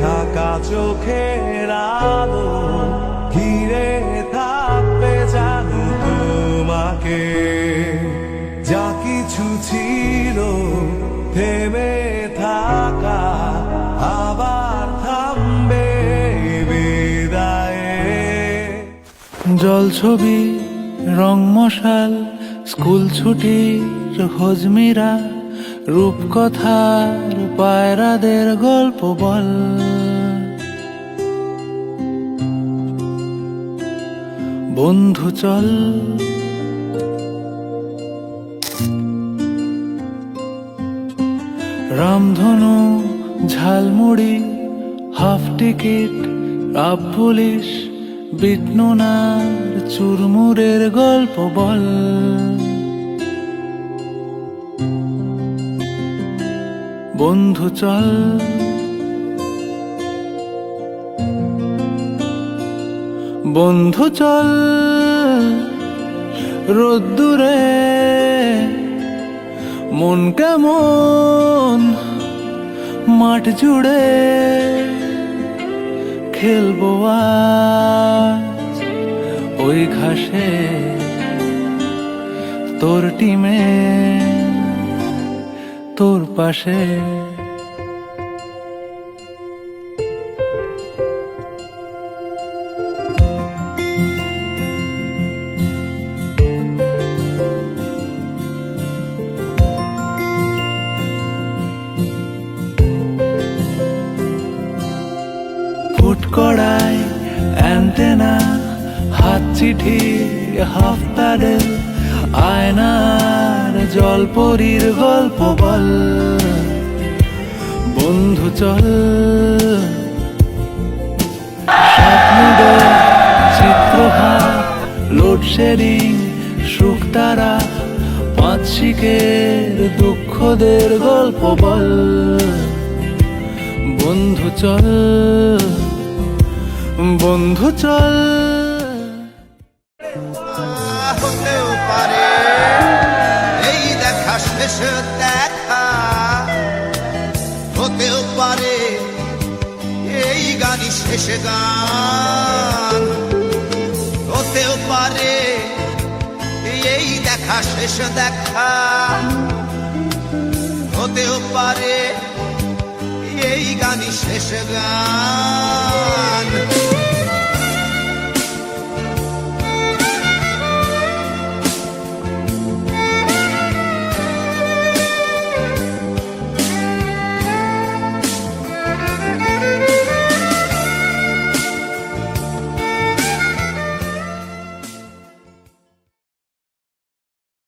থাকা চোখের আলো ঘিরে থাকবে জানি তোমাকে। যা কিছু ছিল থেমে থাকা আবার থামবে বিদায়ে। জলছবি, রং মশাল, স্কুল ছুটির হজমিরা, রূপকথার পায়রাদের গল্প বল। বন্ধু চল, রামধনু, ঝালমুড়ি, হাফ টিকিট, রাব পুলিশ, বিটনুনার চুরমুরের গল্প বল। বন্ধু চল, বন্ধু চল, রোদ্দুরে মন কেমন মাঠ জুড়ে খেলবো আজ ওই ঘাসে তোর টিমে তোর পাশে। ফুটকড়াই অ্যান্টেনা, হাত চিঠি, হাফ প্যাডেল, আয়নার জলপরীর গল্প বল। বন্ধু চল, স্বপ্নদের চিত্রহার, লোডশেডিং, শুকতারা, পাঁচশিকের দুঃখদের গল্প বল। বন্ধু চল, বন্ধু চল। হতেও পারে এই দেখা শেষ দেখা, হতেও পারে এই গানই শেষ গান, হতেও পারে এই দেখা শেষ দেখা, হতেও পারে এই গানই শেষ গান।